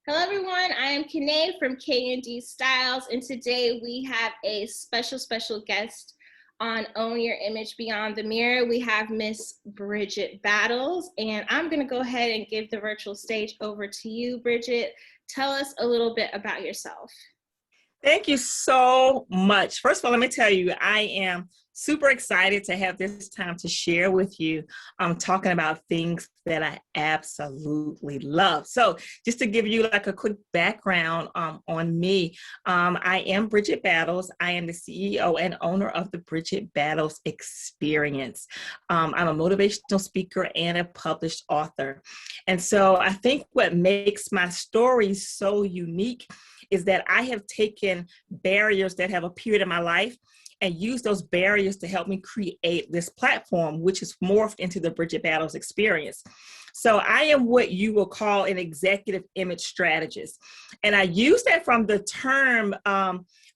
Hello everyone, I am Kanae from K&D Styles, and today we have a special guest on Own Your Image Beyond the Mirror. We have Miss Bridgett Battles, and I'm gonna go ahead and give the virtual stage over to you, Bridgett. Tell us a little bit about yourself. Thank you so much. First of all, let me tell you, I am super excited to have this time to share with you. I'm talking about things that I absolutely love. So just to give you like a quick background on me, I am Bridgett Battles. I am the CEO and owner of the Bridgett Battles Experience. I'm a motivational speaker and a published author. And so I think what makes my story so unique is that I have taken barriers that have appeared in my life and used those barriers to help me create this platform, which is morphed into the Bridgett Battles Experience. So I am what you will call an executive image strategist. And I use that from the term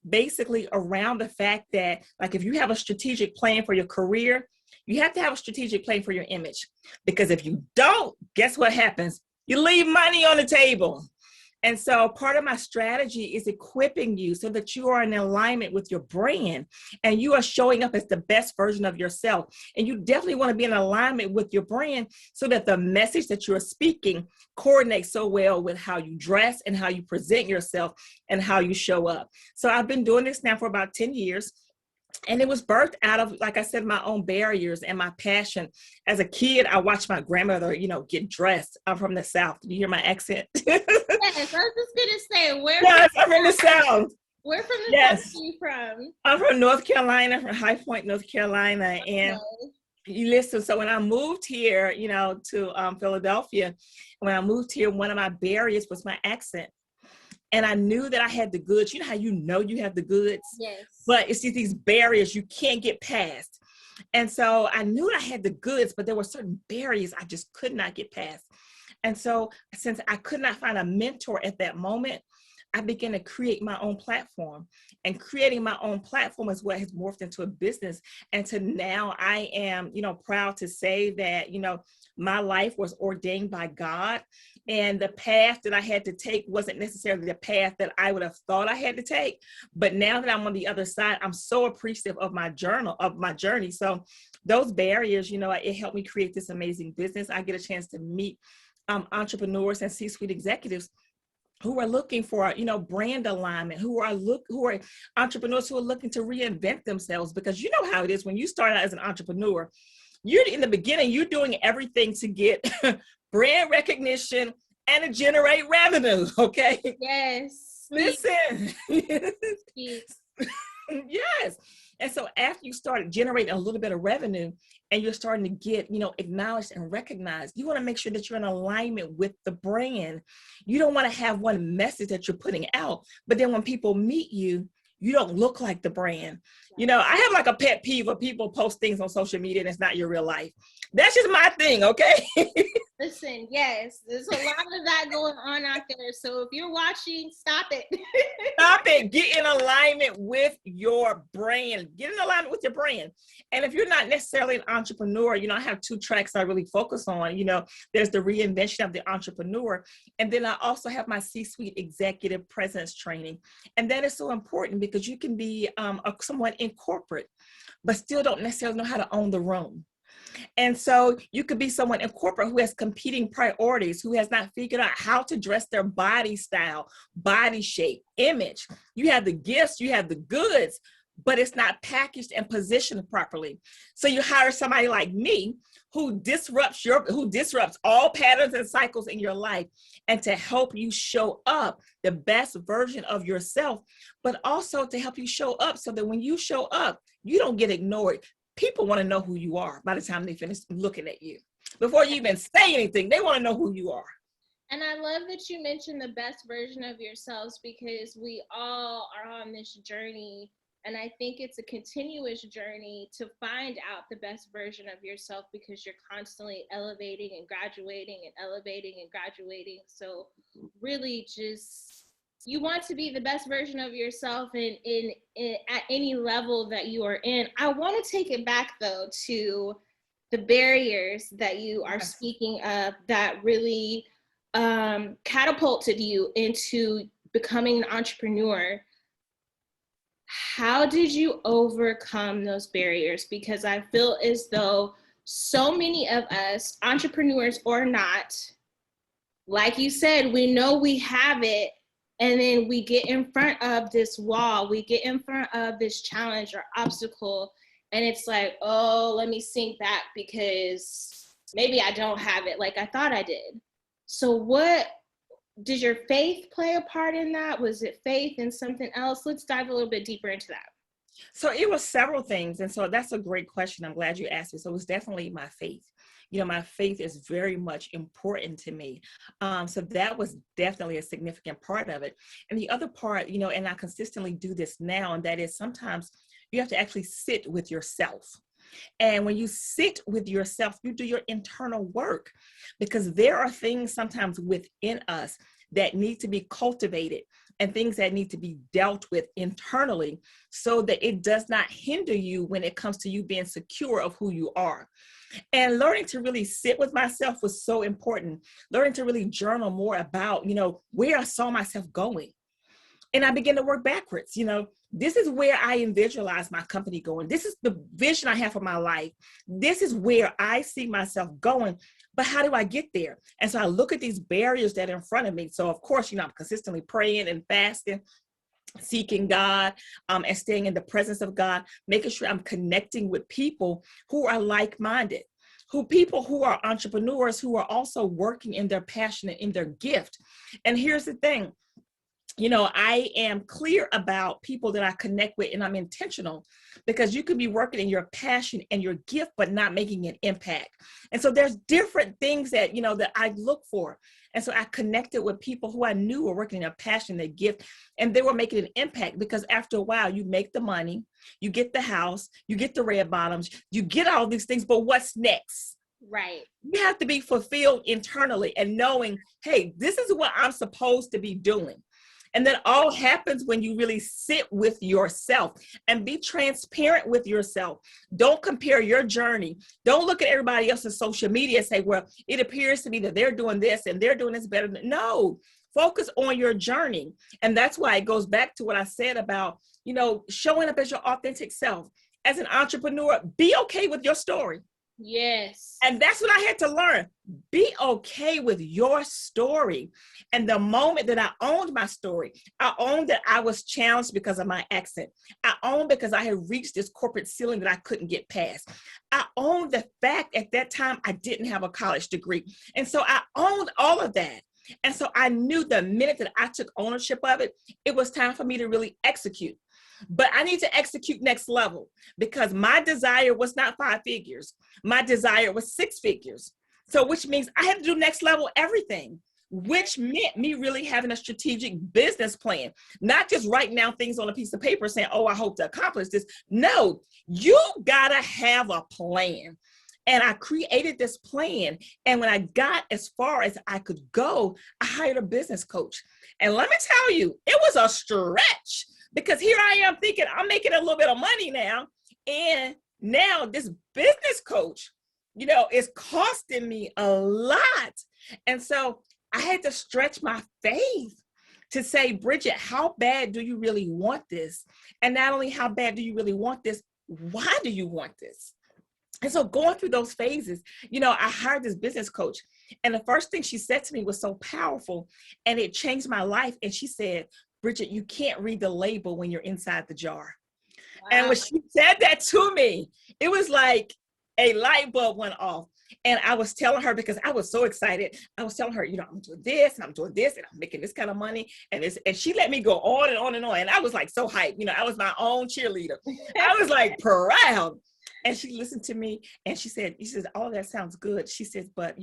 basically around the fact that, like, if you have a strategic plan for your career, you have to have a strategic plan for your image. Because if you don't, guess what happens? You leave money on the table. And so part of my strategy is equipping you so that you are in alignment with your brand and you are showing up as the best version of yourself. And you definitely want to be in alignment with your brand so that the message that you're speaking coordinates so well with how you dress and how you present yourself and how you show up. So I've been doing this now for about 10 years. And it was birthed out of, like I said, my own barriers and my passion. As a kid, I watched my grandmother, get dressed. I'm from the South. Do you hear my accent? Yes, I was just gonna say, Yes, I'm from the South. Where from the South Yes. are you from? I'm from North Carolina, from High Point, North Carolina. And Okay. you listen, so when I moved here, to Philadelphia, when I moved here, one of my barriers was my accent. And I knew that I had the goods. You know how you have the goods? Yes. But it's just these barriers you can't get past. And so I knew I had the goods, but there were certain barriers I just could not get past. And so since I could not find a mentor at that moment, I began to create my own platform. And creating my own platform is what has morphed into a business. And to now I am, proud to say that, my life was ordained by God. And the path that I had to take wasn't necessarily the path that I would have thought I had to take. But now that I'm on the other side, I'm so appreciative of my journey. So those barriers, it helped me create this amazing business. I get a chance to meet entrepreneurs and C-suite executives who are looking for, brand alignment, who are entrepreneurs who are looking to reinvent themselves. Because you know how it is when you start out as an entrepreneur, you're in the beginning, you're doing everything to get brand recognition and to generate revenue. Okay. Yes. Listen. Yes. Yes. And so after you start generating a little bit of revenue and you're starting to get, acknowledged and recognized, you want to make sure that you're in alignment with the brand. You don't want to have one message that you're putting out, but then when people meet you, you don't look like the brand. I have like a pet peeve of people post things on social media and it's not your real life. That's just my thing, okay? Listen, yes, there's a lot of that going on out there. So if you're watching, stop it. Stop it. Get in alignment with your brand. Get in alignment with your brand. And if you're not necessarily an entrepreneur, I have two tracks I really focus on. There's the reinvention of the entrepreneur. And then I also have my C-suite executive presence training. And that is so important because you can be someone in corporate, but still don't necessarily know how to own the room. And so you could be someone in corporate who has competing priorities, who has not figured out how to dress their body style, body shape, image. You have the gifts, you have the goods, but it's not packaged and positioned properly. So you hire somebody like me who disrupts all patterns and cycles in your life and to help you show up the best version of yourself, but also to help you show up so that when you show up, you don't get ignored. People want to know who you are by the time they finish looking at you. Before you even say anything, they want to know who you are. And I love that you mentioned the best version of yourselves because we all are on this journey. And I think it's a continuous journey to find out the best version of yourself because you're constantly elevating and graduating and elevating and graduating. So really just you want to be the best version of yourself in at any level that you are in. I want to take it back though to the barriers that you are speaking of that really catapulted you into becoming an entrepreneur, how did you overcome those barriers? Because I feel as though so many of us, entrepreneurs or not, like you said, we know we have it, and then we get in front of this wall, we get in front of this challenge or obstacle, and it's like, oh, let me sink back because maybe I don't have it like I thought I did. So what did your faith play a part in that? Was it faith in something else? Let's dive a little bit deeper into that. So it was several things. And so that's a great question. I'm glad you asked it. So it was definitely my faith. My faith is very much important to me. So that was definitely a significant part of it. And the other part, and I consistently do this now, and that is sometimes you have to actually sit with yourself. And when you sit with yourself, you do your internal work, because there are things sometimes within us that need to be cultivated and things that need to be dealt with internally so that it does not hinder you when it comes to you being secure of who you are. And learning to really sit with myself was so important. Learning to really journal more about, where I saw myself going. And I began to work backwards. This is where I visualize my company going. This is the vision I have for my life. This is where I see myself going. But how do I get there? And so I look at these barriers that are in front of me. So of course, I'm consistently praying and fasting, seeking God, and staying in the presence of God, making sure I'm connecting with people who are like-minded, people who are entrepreneurs, who are also working in their passion and in their gift. And here's the thing. I am clear about people that I connect with, and I'm intentional, because you can be working in your passion and your gift, but not making an impact. And so there's different things that, that I look for. And so I connected with people who I knew were working in their passion, their gift, and they were making an impact, because after a while you make the money, you get the house, you get the red bottoms, you get all these things, but what's next? Right. You have to be fulfilled internally and knowing, hey, this is what I'm supposed to be doing. And that all happens when you really sit with yourself and be transparent with yourself. Don't compare your journey. Don't look at everybody else's social media and say, well, it appears to me that they're doing this and they're doing this better. No, focus on your journey. And that's why it goes back to what I said about, showing up as your authentic self. As an entrepreneur, be okay with your story. Yes. And that's what I had to learn. Be okay with your story. And the moment that I owned my story, I owned that I was challenged because of my accent. I owned because I had reached this corporate ceiling that I couldn't get past. I owned the fact at that time I didn't have a college degree. And so I owned all of that. And so I knew the minute that I took ownership of it, it was time for me to really execute. But I need to execute next level, because my desire was not 5 figures. My desire was 6 figures. So which means I had to do next level everything, which meant me really having a strategic business plan, not just writing down things on a piece of paper saying, oh, I hope to accomplish this. No, you gotta have a plan. And I created this plan. And when I got as far as I could go, I hired a business coach. And let me tell you, it was a stretch. Because here I am thinking I'm making a little bit of money now. And now this business coach, is costing me a lot. And so I had to stretch my faith to say, Bridgett, how bad do you really want this? And not only how bad do you really want this, why do you want this? And so going through those phases, I hired this business coach. And the first thing she said to me was so powerful, and it changed my life. And she said, Bridgett, you can't read the label when you're inside the jar. Wow. And when she said that to me, it was like a light bulb went off. And I was telling her, because I was so excited, I was telling her, I'm doing this and I'm doing this and I'm making this kind of money. And she let me go on and on and on. And I was like so hyped. I was my own cheerleader. I was like proud. And she listened to me and she says, all that sounds good. She says, but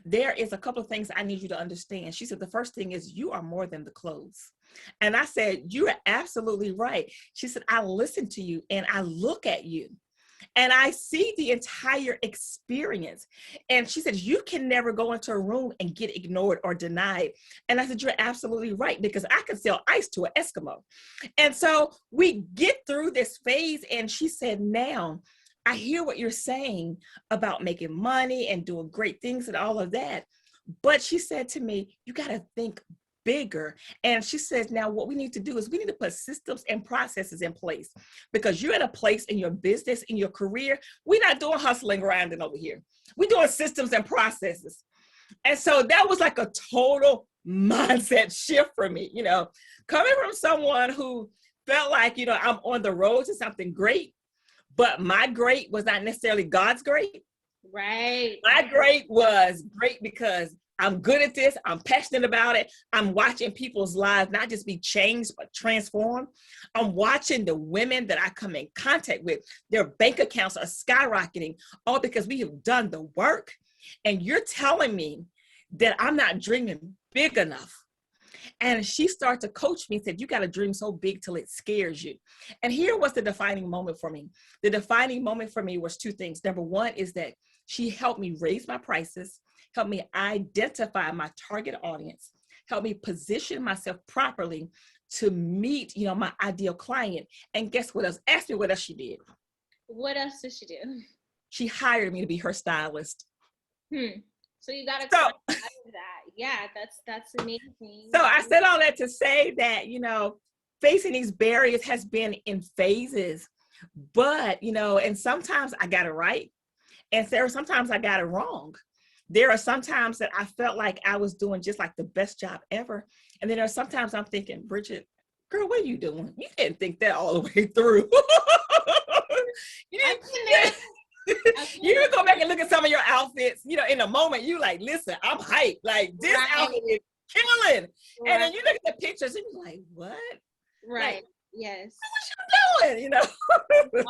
there is a couple of things I need you to understand. She said, the first thing is you are more than the clothes. And I said, you are absolutely right. She said, I listen to you and I look at you and I see the entire experience. And she said, you can never go into a room and get ignored or denied. And I said, you're absolutely right, because I can sell ice to an Eskimo. And so we get through this phase. And she said, now I hear what you're saying about making money and doing great things and all of that. But she said to me, you got to think bigger. And she says, now what we need to do is we need to put systems and processes in place, because you're in a place in your business, in your career. We're not doing hustling, grinding over here. We're doing systems and processes. And so that was like a total mindset shift for me, coming from someone who felt like, I'm on the road to something great, but my great was not necessarily God's great. Right. My great was great because I'm good at this. I'm passionate about it. I'm watching people's lives not just be changed, but transformed. I'm watching the women that I come in contact with, their bank accounts are skyrocketing, all because we have done the work. And you're telling me that I'm not dreaming big enough. And she started to coach me and said, you got to dream so big till it scares you. And here was the defining moment for me. The defining moment for me was two things. Number one is that she helped me raise my prices, helped me identify my target audience, helped me position myself properly to meet, my ideal client. And guess what else? Ask me what else she did. What else did she do? She hired me to be her stylist. So you got to come out of that. Yeah, that's amazing. So I said all that to say that, facing these barriers has been in phases, but, and sometimes I got it right. And there are sometimes I got it wrong. There are sometimes that I felt like I was doing just like the best job ever. And then there are sometimes I'm thinking, Bridgett, girl, what are you doing? You didn't think that all the way through. You can go back and look at some of your outfits, in a moment, you like, listen, I'm hyped. Like, this outfit is killing. Right. And then you look at the pictures and you're like, what? Right. Like, yes. What you doing? We've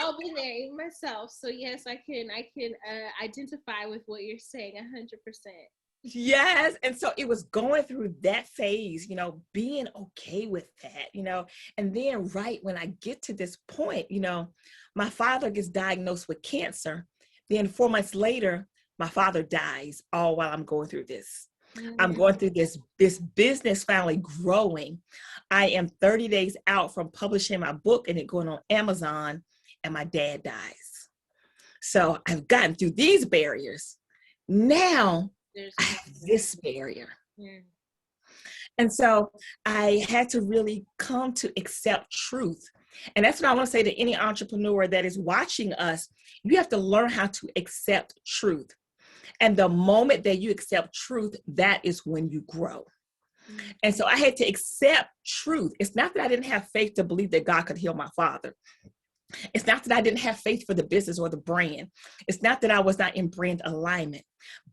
all been there, even myself. So yes, I can identify with what you're saying 100%. Yes. And so it was going through that phase, being okay with that, and then right when I get to this point, my father gets diagnosed with cancer. Then 4 months later, my father dies, all while I'm going through this. I'm going through this business finally growing. I am 30 days out from publishing my book and it going on Amazon, and my dad dies. So I've gotten through these barriers. Now I have this barrier. And so I had to really come to accept truth. And that's what I want to say to any entrepreneur that is watching us. You have to learn how to accept truth. And the moment that you accept truth, that is when you grow. And so I had to accept truth. It's not that I didn't have faith to believe that God could heal my father. It's not that I didn't have faith for the business or the brand. It's not that I was not in brand alignment,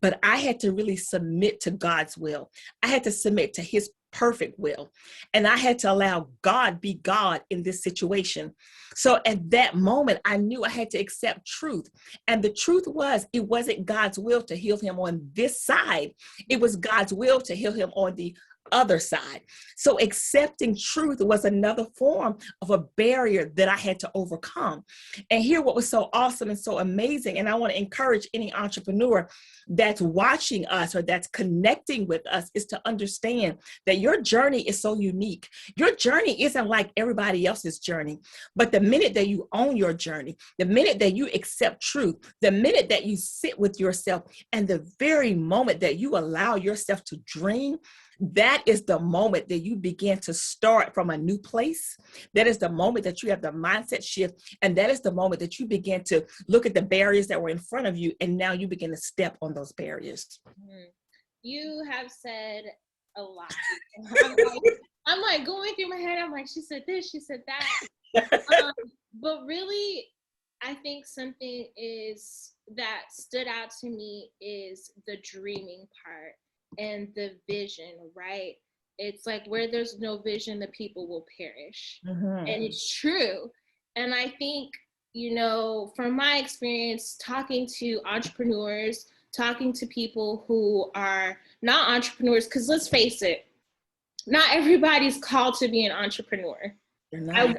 but I had to really submit to God's will. I had to submit to his perfect will. And I had to allow God be God in this situation. So at that moment, I knew I had to accept truth. And the truth was, it wasn't God's will to heal him on this side. It was God's will to heal him on the other side. So accepting truth was another form of a barrier that I had to overcome. And here, what was so awesome and so amazing, and I want to encourage any entrepreneur that's watching us or that's connecting with us, is to understand that your journey is so unique. Your journey isn't like everybody else's journey, but the minute that you own your journey, the minute that you accept truth, the minute that you sit with yourself, and the very moment that you allow yourself to dream, that is the moment that you begin to start from a new place. That is the moment that you have the mindset shift. And that is the moment that you begin to look at the barriers that were in front of you. And now you begin to step on those barriers. You have said a lot. I'm like going through my head. I'm like, she said this, she said that. But really, I think something is that stood out to me is the dreaming part. And the vision, right? It's like where there's no vision, the people will perish. And it's true. And I think, from my experience talking to entrepreneurs, talking to people who are not entrepreneurs, because let's face it, not everybody's called to be an entrepreneur.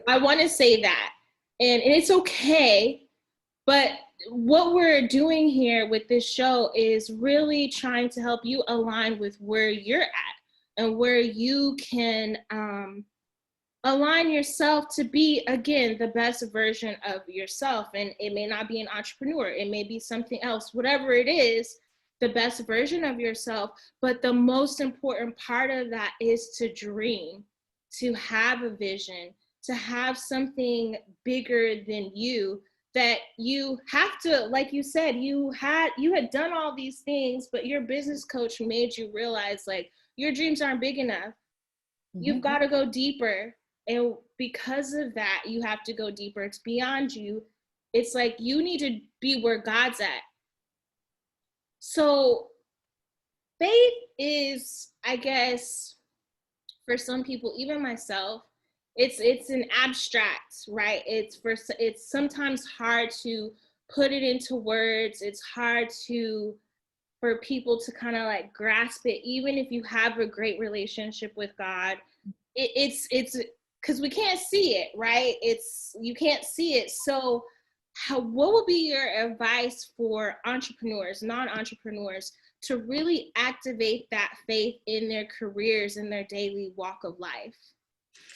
I want to say that. And it's okay. But what we're doing here with this show is really trying to help you align with where you're at and where you can align yourself to be, again, the best version of yourself. And it may not be an entrepreneur. It may be something else. Whatever it is, the best version of yourself. But the most important part of that is to dream, to have a vision, to have something bigger than you, that you have to, like you said, you had done all these things, but your business coach made you realize, like, your dreams aren't big enough. You've got to go deeper. And because of that, you have to go deeper. It's beyond you. It's like you need to be where God's at. So faith is, I guess, for some people, even myself, it's an abstract, right? It's sometimes hard to put it into words. It's hard for people to kind of like grasp it, even if you have a great relationship with God. It's because we can't see it, right? You can't see it. So what would be your advice for entrepreneurs, non-entrepreneurs, to really activate that faith in their careers, in their daily walk of life?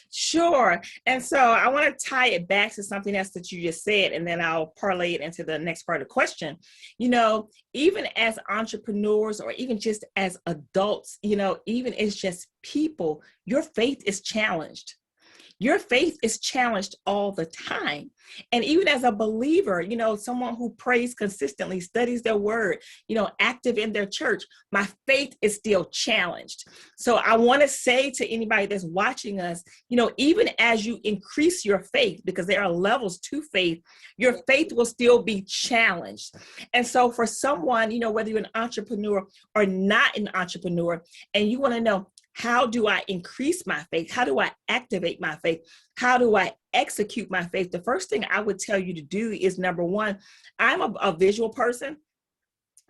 Sure. And so I want to tie it back to something else that you just said, and then I'll parlay it into the next part of the question. Even as entrepreneurs, or even just as adults, even as just people, your faith is challenged. Your faith is challenged all the time. And even as a believer, someone who prays consistently, studies their word, active in their church, my faith is still challenged. So I want to say to anybody that's watching us, even as you increase your faith, because there are levels to faith, your faith will still be challenged. And so for someone, whether you're an entrepreneur or not an entrepreneur, and you want to know, how do I increase my faith? How do I activate my faith? How do I execute my faith? The first thing I would tell you to do is, number one, I'm a visual person.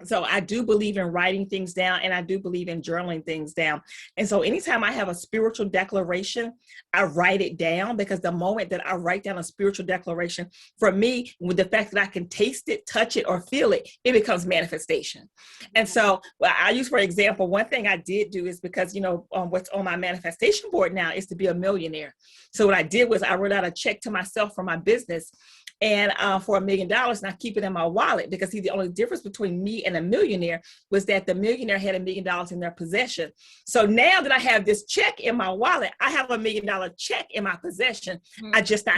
So I do believe in writing things down, and I do believe in journaling things down. And so anytime I have a spiritual declaration, I write it down, because the moment that I write down a spiritual declaration, for me, with the fact that I can taste it, touch it, or feel it, it becomes manifestation. And so I use, for example, one thing I did do is, because, what's on my manifestation board now is to be a millionaire. So what I did was I wrote out a check to myself for my business, and for $1 million, and I keep it in my wallet, because the only difference between me and a millionaire was that the millionaire had $1 million in their possession. So now that I have this check in my wallet, I have $1 million check in my possession. I just not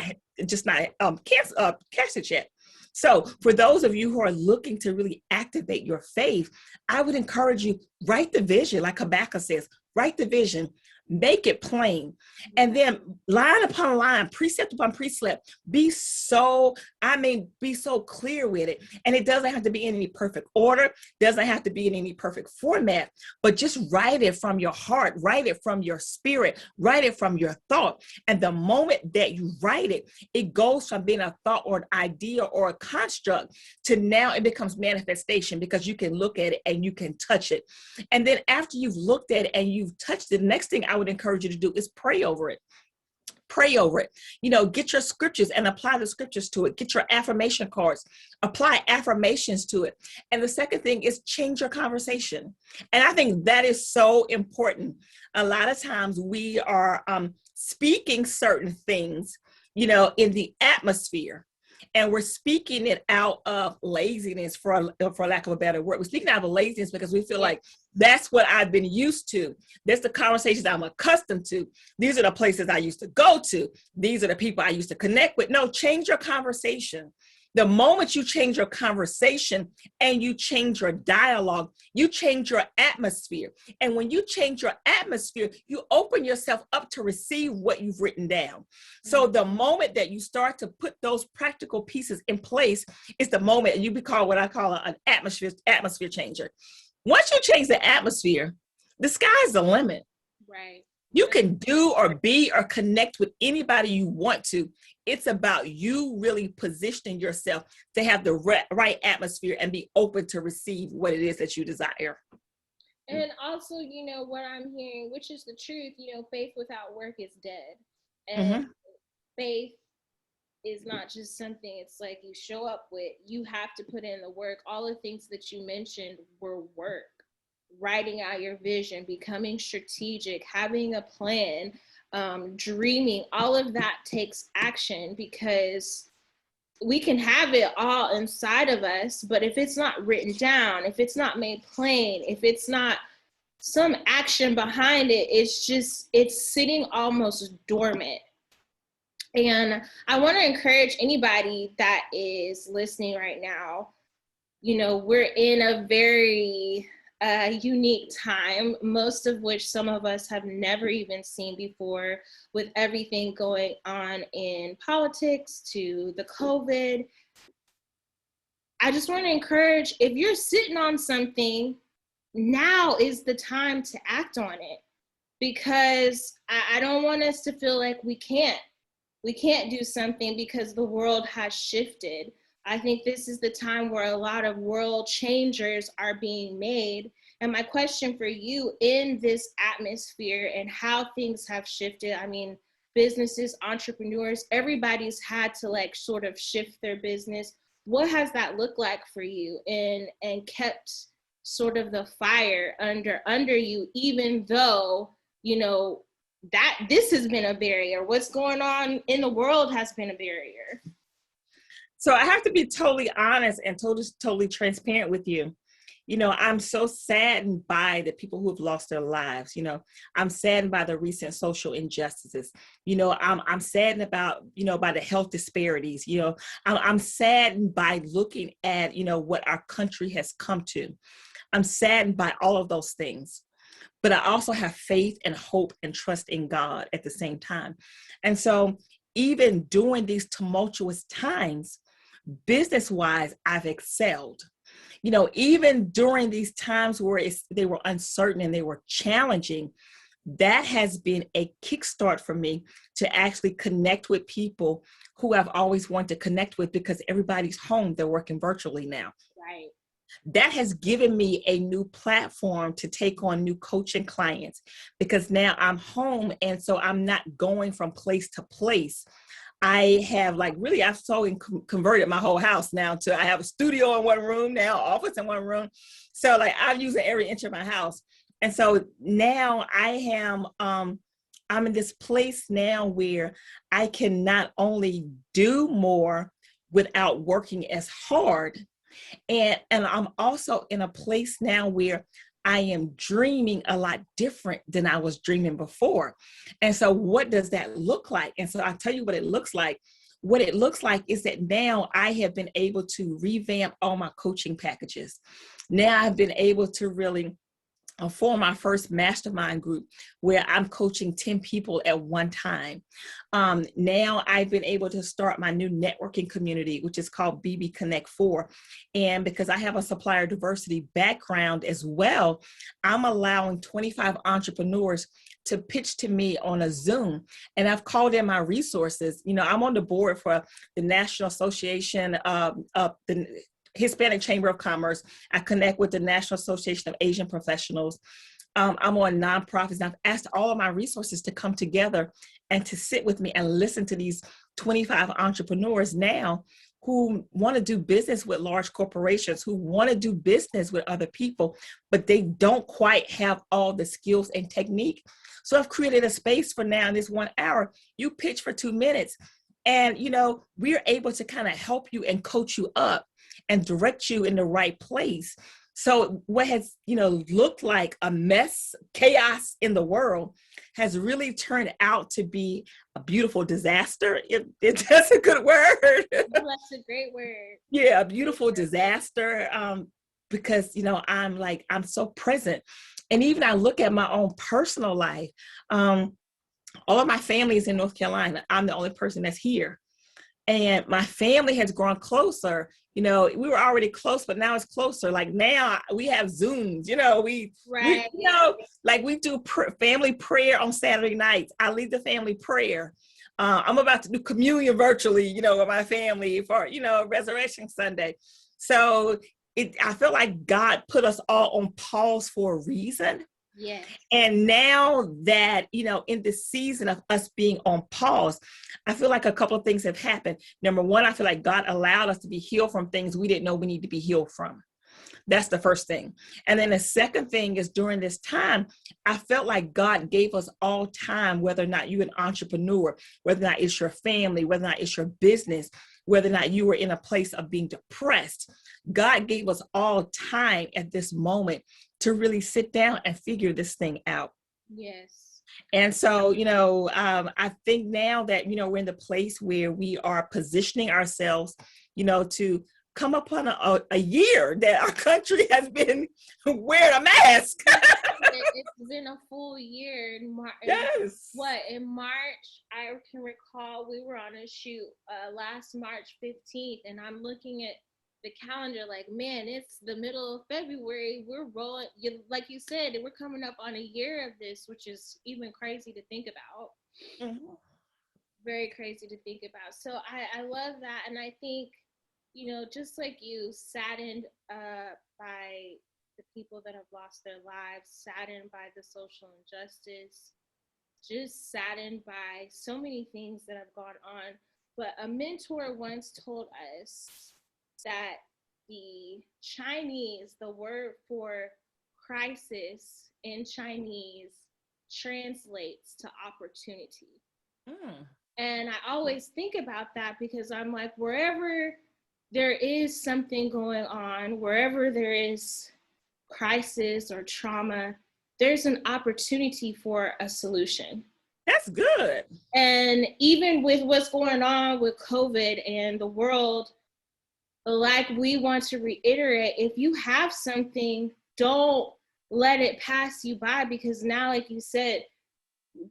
cash the check. So for those of you who are looking to really activate your faith, I would encourage you, write the vision, like Habakkuk says, write the vision. Make it plain, and then line upon line, precept upon precept, be so clear with it. And it doesn't have to be in any perfect order, doesn't have to be in any perfect format, but just write it from your heart, write it from your spirit, write it from your thought. And the moment that you write it, it goes from being a thought or an idea or a construct to now it becomes manifestation, because you can look at it and you can touch it. And then after you've looked at it and you've touched it, the next thing I would encourage you to do is pray over it. Pray over it. Get your scriptures and apply the scriptures to it. Get your affirmation cards, apply affirmations to it. And the second thing is change your conversation. And I think that is so important. A lot of times we are speaking certain things, in the atmosphere, and we're speaking it out of laziness, for lack of a better word. We're speaking out of laziness because we feel like that's what I've been used to. That's the conversations I'm accustomed to. These are the places I used to go to. These are the people I used to connect with. No, change your conversation. The moment you change your conversation and you change your dialogue, you change your atmosphere. And when you change your atmosphere, you open yourself up to receive what you've written down. So the moment that you start to put those practical pieces in place is the moment you become what I call an atmosphere changer. Once you change the atmosphere, the sky's the limit. Right. You can do or be or connect with anybody you want to. It's about you really positioning yourself to have the right atmosphere and be open to receive what it is that you desire. And also, what I'm hearing, which is the truth, faith without work is dead. And faith is not just something, it's like you show up with, you have to put in the work. All the things that you mentioned were work. Writing out your vision, becoming strategic, having a plan, dreaming, all of that takes action, because we can have it all inside of us, but if it's not written down, if it's not made plain, if it's not some action behind it, it's sitting almost dormant. And I want to encourage anybody that is listening right now. You know, we're in a very unique time, most of which some of us have never even seen before, with everything going on in politics to the COVID. I just want to encourage, if you're sitting on something, now is the time to act on it, because I don't want us to feel like we can't do something because the world has shifted. I think this is the time where a lot of world changers are being made. And my question for you, in this atmosphere and how things have shifted, I mean, businesses, entrepreneurs, everybody's had to like sort of shift their business. What has that looked like for you, and kept sort of the fire under you, even though, you know, that this has been a barrier? What's going on in the world has been a barrier. So I have to be totally honest and totally transparent with you. You know, I'm so saddened by the people who have lost their lives. You know, I'm saddened by the recent social injustices. You know, I'm saddened about, you know, by the health disparities. You know, I'm saddened by looking at, you know, what our country has come to. I'm saddened by all of those things. But I also have faith and hope and trust in God at the same time. And so even during these tumultuous times, business-wise, I've excelled. You know, even during these times where they were uncertain and they were challenging, that has been a kickstart for me to actually connect with people who I've always wanted to connect with, because everybody's home, they're working virtually now. Right. That has given me a new platform to take on new coaching clients, because now I'm home. And so I'm not going from place to place. I have I've so converted my whole house now to, I have a studio in one room now, office in one room. So like I'm using every inch of my house. And so now I'm in this place now where I can not only do more without working as hard, and I'm also in a place now where I am dreaming a lot different than I was dreaming before. And so what does that look like? And so I'll tell you what it looks like. What it looks like is that now I have been able to revamp all my coaching packages. Now I've been able to really form my first mastermind group where I'm coaching 10 people at one time. Now I've been able to start my new networking community, which is called BB Connect 4. And because I have a supplier diversity background as well, I'm allowing 25 entrepreneurs to pitch to me on a Zoom. And I've called in my resources. You know, I'm on the board for the National Association of the Hispanic Chamber of Commerce. I connect with the National Association of Asian Professionals. I'm on nonprofits. I've asked all of my resources to come together and to sit with me and listen to these 25 entrepreneurs now who want to do business with large corporations, who want to do business with other people, but they don't quite have all the skills and technique. So I've created a space for now in this 1 hour. You pitch for 2 minutes, and you know, we're able to kind of help you and coach you up and direct you in the right place. So what has, you know, looked like a mess, chaos in the world has really turned out to be a beautiful disaster. That's a good word. That's a great word. Yeah, a beautiful disaster. Because, you know, I'm so present. And even I look at my own personal life. All of my family is in North Carolina. I'm the only person that's here. And my family has grown closer. You know, we were already close, but now it's closer. Like now we have Zooms, you know, we you know, like we do family prayer on Saturday nights. I lead the family prayer. I'm about to do communion virtually, you know, with my family for, you know, Resurrection Sunday. So I feel like God put us all on pause for a reason. Yeah. And now that, you know, in the season of us being on pause, I feel like a couple of things have happened. Number one, I feel like God allowed us to be healed from things we didn't know we need to be healed from. That's the first thing. And then the second thing is, during this time, I felt like God gave us all time, whether or not you're an entrepreneur, whether or not it's your family, whether or not it's your business. whether or not you were in a place of being depressed. God gave us all time at this moment to really sit down and figure this thing out. Yes. And so, I think now that, we're in the place where we are positioning ourselves, to come upon a year that our country has been wearing a mask. It's been a full year. Yes. In March, I can recall we were on a shoot last March 15th, and I'm looking at the calendar like, man, it's the middle of February. We're rolling, like you said, we're coming up on a year of this, which is even crazy to think about. Mm-hmm. Very crazy to think about. So I love that. And I think, just like you, saddened by the people that have lost their lives, saddened by the social injustice, just saddened by so many things that have gone on. But a mentor once told us that the word for crisis in Chinese translates to opportunity. And I always think about that because I'm like, wherever there is something going on, wherever there is crisis or trauma, there's an opportunity for a solution. That's good. And even with what's going on with COVID and the world, like we want to reiterate, if you have something, don't let it pass you by, because now, like you said,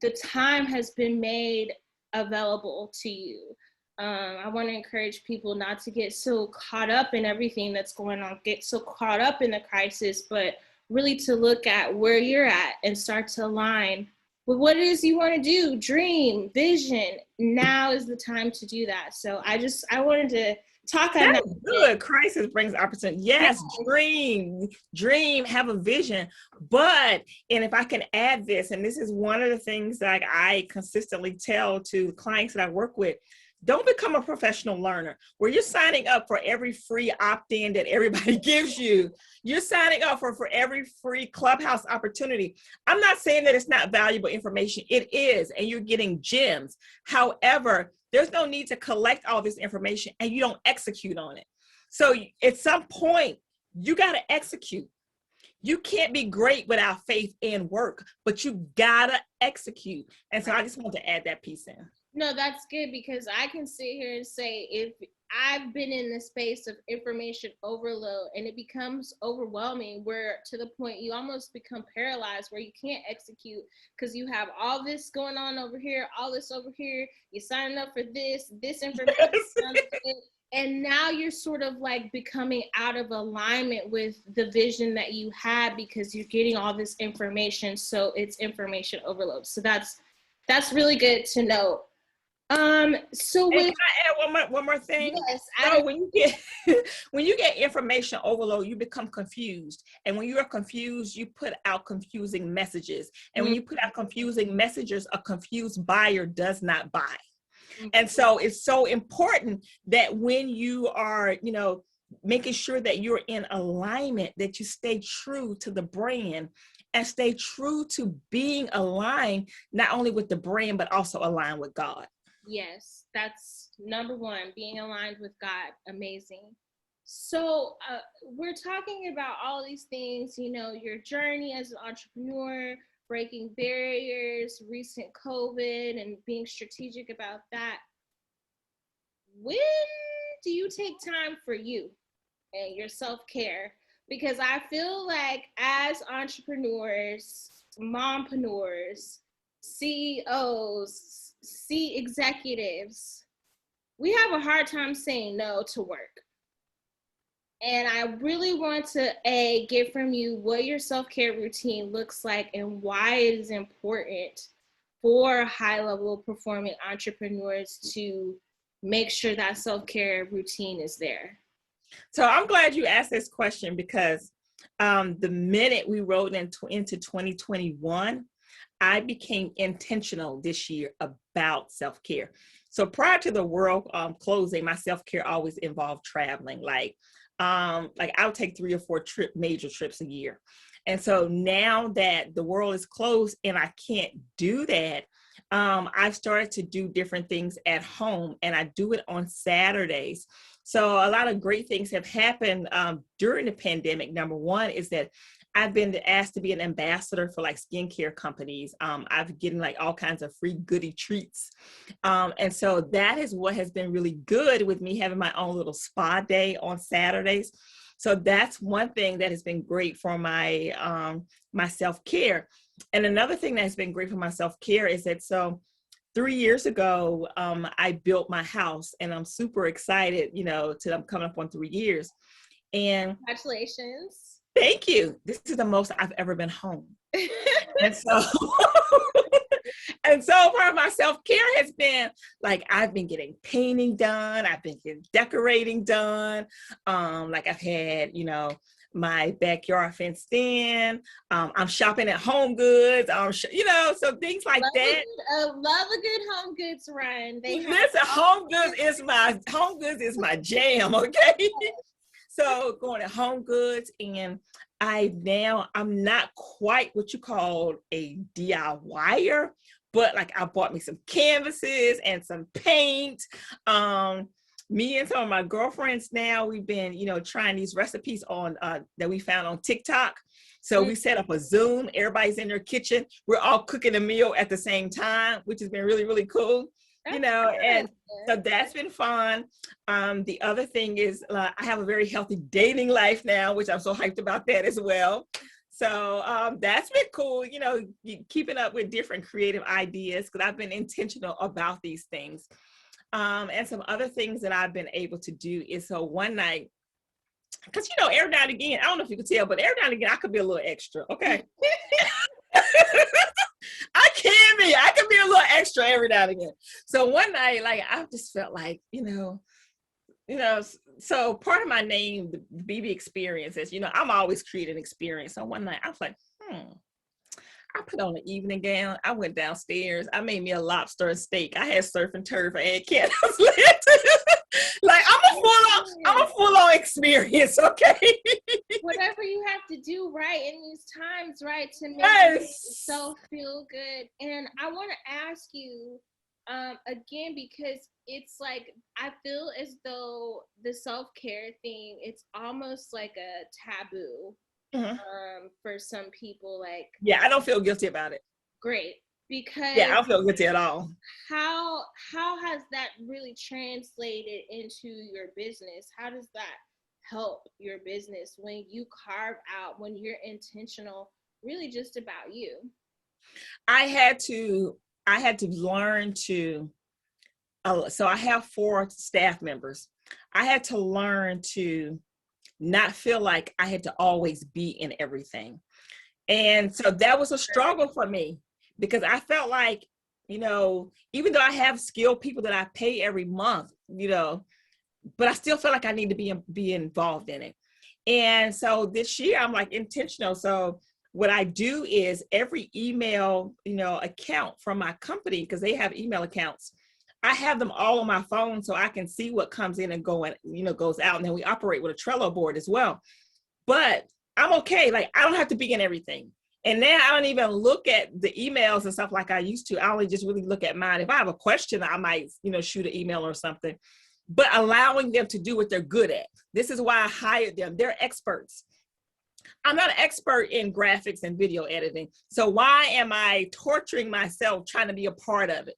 the time has been made available to you. I want to encourage people not to get so caught up in everything that's going on, get so caught up in the crisis, but really to look at where you're at and start to align with what it is you want to do, dream, vision. Now is the time to do that. So I wanted to talk on that. Good. Crisis brings opportunity. Yes, dream, have a vision. And if I can add this, and this is one of the things that I consistently tell to clients that I work with, don't become a professional learner where you're signing up for every free opt-in that everybody gives you. You're signing up for every free Clubhouse opportunity. I'm not saying that it's not valuable information. It is, and you're getting gems. However, there's no need to collect all this information and you don't execute on it. So at some point, you got to execute. You can't be great without faith and work, but you got to execute. And so I just want to add that piece in. No, that's good, because I can sit here and say, if I've been in the space of information overload and it becomes overwhelming, where to the point you almost become paralyzed, where you can't execute because you have all this going on over here, all this over here, you're signing up for this information, yes. And now you're sort of like becoming out of alignment with the vision that you had because you're getting all this information. So it's information overload. So that's really good to know. So can I add one more thing? Yes. So when you get information overload, you become confused. And when you are confused, you put out confusing messages. And when you put out confusing messages, a confused buyer does not buy. And so it's so important that when you are, making sure that you're in alignment, that you stay true to the brand and stay true to being aligned, not only with the brand, but also aligned with God. Yes, that's number one, being aligned with God. Amazing. So we're talking about all these things, your journey as an entrepreneur, breaking barriers, recent COVID, and being strategic about that. When do you take time for you and your self-care? Because I feel like as entrepreneurs, mompreneurs, CEOs, executives, we have a hard time saying no to work. And I really want to get from you what your self-care routine looks like and why it is important for high-level performing entrepreneurs to make sure that self-care routine is there. So I'm glad you asked this question, because the minute we rolled into 2021, I became intentional this year about self-care. So prior to the world closing, my self-care always involved traveling. Like I would take 3 or 4 major trips a year. And so now that the world is closed and I can't do that, I've started to do different things at home, and I do it on Saturdays. So a lot of great things have happened during the pandemic. Number one is that I've been asked to be an ambassador for like skincare companies. I've getting like all kinds of free goodie treats. And so that is what has been really good with me having my own little spa day on Saturdays. So that's one thing that has been great for my my self-care. And another thing that's been great for my self-care is that, so 3 years ago, I built my house, and I'm super excited, I'm coming up on 3 years. And congratulations. Thank you. This is the most I've ever been home. And so, and so part of my self-care has been like, I've been getting painting done. I've been getting decorating done. Like I've had, my backyard fenced in. I'm shopping at Home Goods. So things like that. Love a good Home Goods run. Listen, Home Goods is my jam. Okay. So going to Home Goods, and I'm not quite what you call a DIYer, but like I bought me some canvases and some paint. Me and some of my girlfriends now, we've been, trying these recipes on that we found on TikTok. So we set up a Zoom. Everybody's in their kitchen. We're all cooking a meal at the same time, which has been really, really cool. And so that's been fun. The other thing is I have a very healthy dating life now, which I'm so hyped about that as well. So that's been cool, keeping up with different creative ideas, because I've been intentional about these things. And some other things that I've been able to do is, so one night, because every now and again, I don't know if you can tell, but every now and again I could be a little extra, okay? I can be a little extra every now and again. So one night, like I just felt like, so part of my name, the BB Experience, is, I'm always creating experience. So one night I was like, I put on an evening gown. I went downstairs. I made me a lobster and steak. I had surf and turf. I had candles lit. Like I'm a full on experience. Okay. Whatever you have to do right in these times, right, to make yourself feel good. And I want to ask you again, because it's like I feel as though the self-care thing, it's almost like a taboo. For some people, like, yeah, I don't feel guilty about it. Great, because I don't feel guilty at all. How has that really translated into your business? How does that help your business when you carve out, when you're intentional, really just about you? I had to learn to. So I have 4 staff members. I had to learn to not feel like I had to always be in everything. And so that was a struggle for me, because I felt like, even though I have skilled people that I pay every month, but I still feel like I need to be involved in it. And so this year I'm like intentional. So what I do is every email, account from my company, because they have email accounts, I have them all on my phone so I can see what comes in and goes out. And then we operate with a Trello board as well. But I'm okay. Like, I don't have to be in everything. And now I don't even look at the emails and stuff like I used to. I only just really look at mine. If I have a question, I might, shoot an email or something. But allowing them to do what they're good at. This is why I hired them. They're experts. I'm not an expert in graphics and video editing. So why am I torturing myself trying to be a part of it?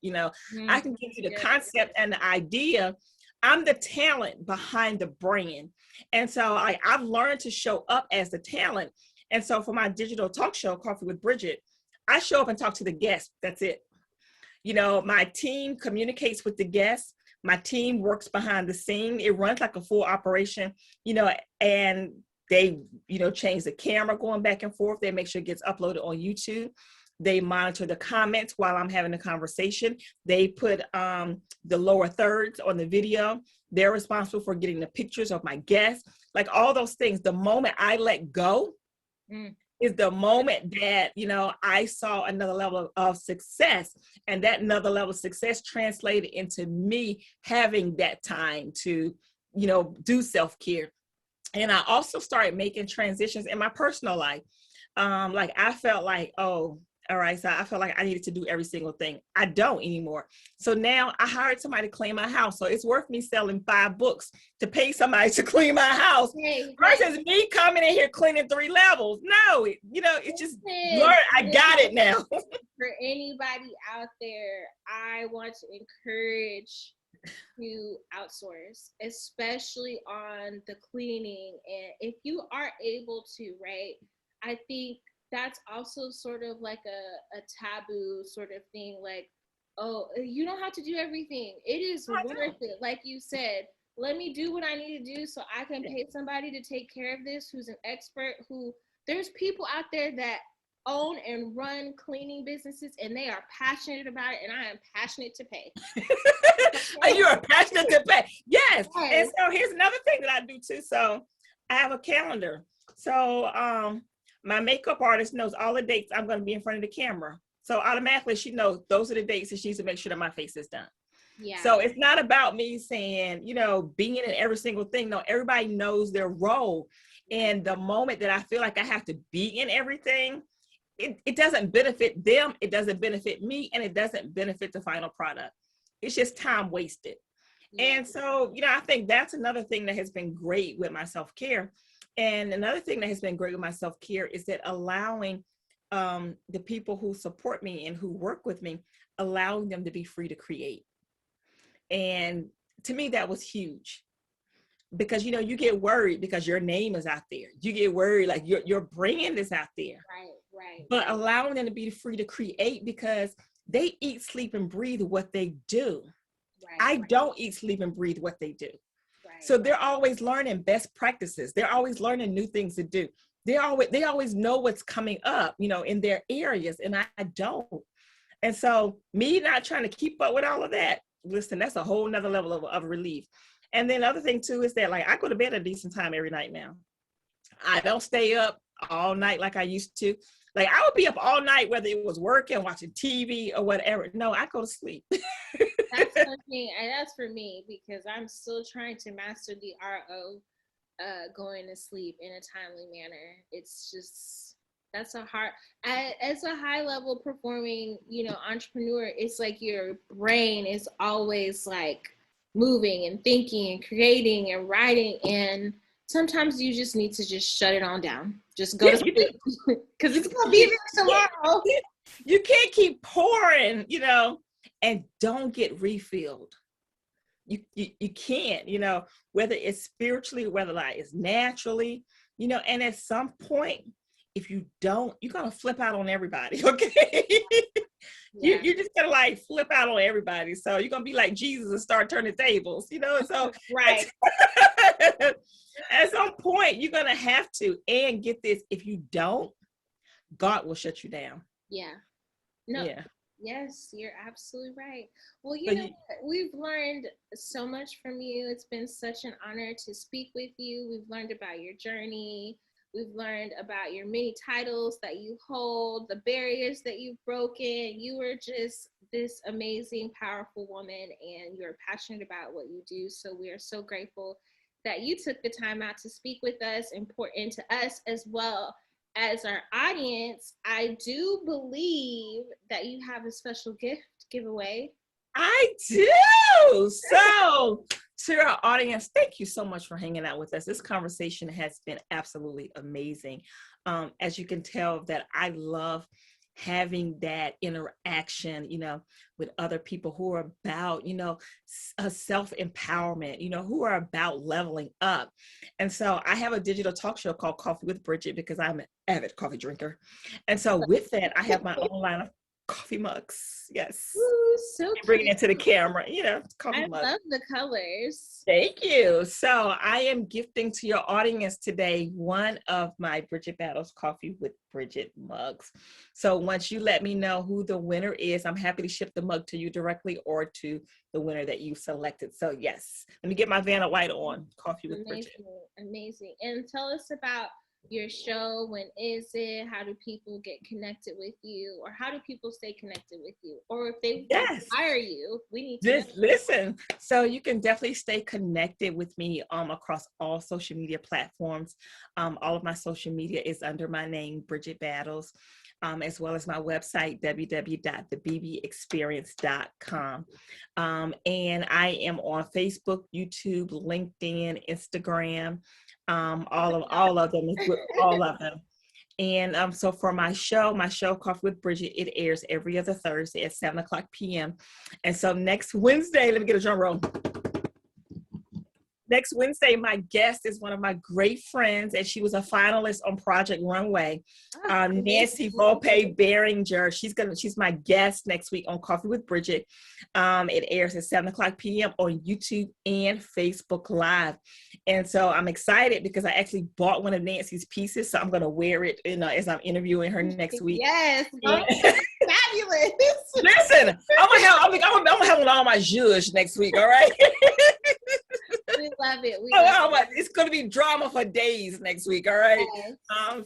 I can give you the concept and the idea. I'm the talent behind the brand. And so I've learned to show up as the talent. And so for my digital talk show, Coffee with Bridgett, I show up and talk to the guests. That's it. My team communicates with the guests. My team works behind the scene. It runs like a full operation, and they, change the camera going back and forth. They make sure it gets uploaded on YouTube. They monitor the comments while I'm having a conversation. They put the lower thirds on the video. They're responsible for getting the pictures of my guests. Like all those things. The moment I let go is the moment that, I saw another level of success. And that another level of success translated into me having that time to, do self-care. And I also started making transitions in my personal life. Like I felt like, oh, all right, so I felt like I needed to do every single thing. I don't anymore. So now I hired somebody to clean my house. So it's worth me selling 5 books to pay somebody to clean my house versus me coming in here cleaning 3 levels. No, it's just, Lord, I got it now. For anybody out there, I want to encourage to outsource, especially on the cleaning. And if you are able to, right, I think that's also sort of like a taboo sort of thing. Like, oh, you don't have to do everything. It is worth it. Like you said, let me do what I need to do so I can pay somebody to take care of this who's an expert. Who there's people out there that own and run cleaning businesses and they are passionate about it, and I am passionate to pay. You are passionate to pay. Yes. And so here's another thing that I do too. So I have a calendar. So my makeup artist knows all the dates I'm going to be in front of the camera. So automatically she knows those are the dates that she needs to make sure that my face is done. Yeah. So it's not about me saying, being in every single thing. No, everybody knows their role. And the moment that I feel like I have to be in everything, it doesn't benefit them, it doesn't benefit me, and it doesn't benefit the final product. It's just time wasted. Yeah. And so, I think that's another thing that has been great with my self-care. And another thing that has been great with my self-care is that allowing the people who support me and who work with me, allowing them to be free to create. And to me, that was huge. Because, you get worried because your name is out there. You get worried like your brand is out there. Right. But allowing them to be free to create, because they eat, sleep, and breathe what they do. I don't eat, sleep, and breathe what they do. So they're always learning best practices. They're always learning new things to do. They always know what's coming up, in their areas, and I don't. And so me not trying to keep up with all of that, listen, that's a whole nother level of relief. And then other thing too is that, like, I go to bed at a decent time every night now. I don't stay up all night like I used to. Like, I would be up all night, whether it was working, watching TV, or whatever. No, I go to sleep. That's something, and that's for me, because I'm still trying to master the art of going to sleep in a timely manner. It's just, that's a hard, as a high level performing, entrepreneur, it's like your brain is always like moving and thinking and creating and writing, and sometimes you just need to just shut it on down. Just go to sleep, because it's gonna be there tomorrow. You can't keep pouring, and don't get refilled. You can't, whether it's spiritually, whether like it's naturally, and at some point, if you don't, you're gonna flip out on everybody. Okay. Yeah. You're just gonna like flip out on everybody. So you're gonna be like Jesus and start turning tables, so right. At some point you're gonna have to, and get this, if you don't, God will shut you down. Yeah. No. Yeah. Yes, you're absolutely right. Well, we've learned so much from you. It's been such an honor to speak with you. We've learned about your journey. We've learned about your many titles that you hold, the barriers that you've broken. You were just this amazing, powerful woman, and you're passionate about what you do. So we are so grateful that you took the time out to speak with us and pour into us as well as our audience. I do believe that you have a special gift giveaway. I do. So to our audience, thank you so much for hanging out with us. This conversation has been absolutely amazing. As you can tell, that I love having that interaction, with other people who are about, self-empowerment, who are about leveling up. And so I have a digital talk show called Coffee with Bridgett, because I'm an avid coffee drinker. And so with that, I have my own line of coffee mugs. Yes. Ooh, so bring it into the camera, coffee mugs. I love the colors. Thank you. So I am gifting to your audience today one of my Bridgett Battles Coffee with Bridgett mugs. So once you let me know who the winner is, I'm happy to ship the mug to you directly, or to the winner that you selected. So yes, let me get my Vanna White on. Coffee with Bridgett. Amazing. And tell us about your show? When is it? How do people get connected with you? Or how do people stay connected with you? Or if they want to Yes. hire you, we need to know. Just listen. So you can definitely stay connected with me across all social media platforms. All of my social media is under my name, Bridgett Battles, as well as my website, www.thebbexperience.com. And I am on Facebook, YouTube, LinkedIn, Instagram, all of them, all of them. And so for my show, Coffee with Bridgett, it airs every other Thursday at 7:00 p.m. And so next Wednesday, let me get a drum roll. Next Wednesday, my guest is one of my great friends, and she was a finalist on Project Runway. Nancy Volpe Behringer. She's my guest next week on Coffee with Bridgett. It airs at 7:00 p.m. on YouTube and Facebook Live. And so I'm excited because I actually bought one of Nancy's pieces, so I'm going to wear it as I'm interviewing her next week. Yes, Yeah. fabulous. Listen, I'm gonna have on all my zhuzh next week. All right. We love it. It's going to be drama for days next week. All right. Yes.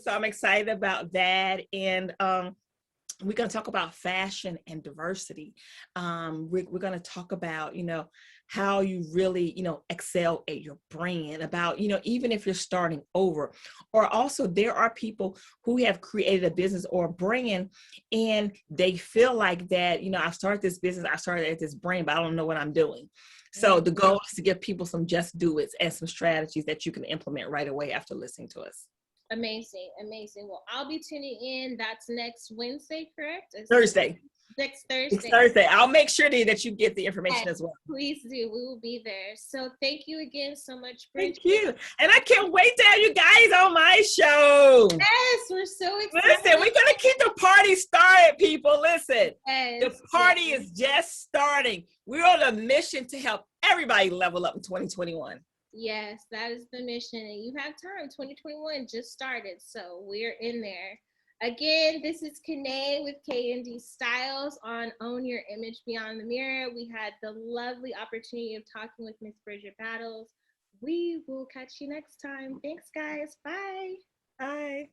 So I'm excited about that. And we're going to talk about fashion and diversity. We're going to talk about, how you really, excel at your brand, about, even if you're starting over. Or also there are people who have created a business or a brand and they feel like that, I started this business, I started at this brand, but I don't know what I'm doing. So the goal is to give people some just do it and some strategies that you can implement right away after listening to us. Amazing. Well, I'll be tuning in. That's next Wednesday, correct? Thursday. Next Thursday. It's Thursday. I'll make sure that you get the information as well. Please do. We will be there. So thank you again so much, Bridgett. Thank you. And I can't wait to have you guys on my show. Yes, we're so excited. Listen, we're going to keep the party started, people. Listen, the party is just starting. We're on a mission to help everybody level up in 2021. Yes, that is the mission. And you have time. 2021 just started. So we're in there. Again, this is Kanae with K&D Styles on Own Your Image Beyond the Mirror. We had the lovely opportunity of talking with Miss Bridgett Battles. We will catch you next time. Thanks, guys. Bye. Bye.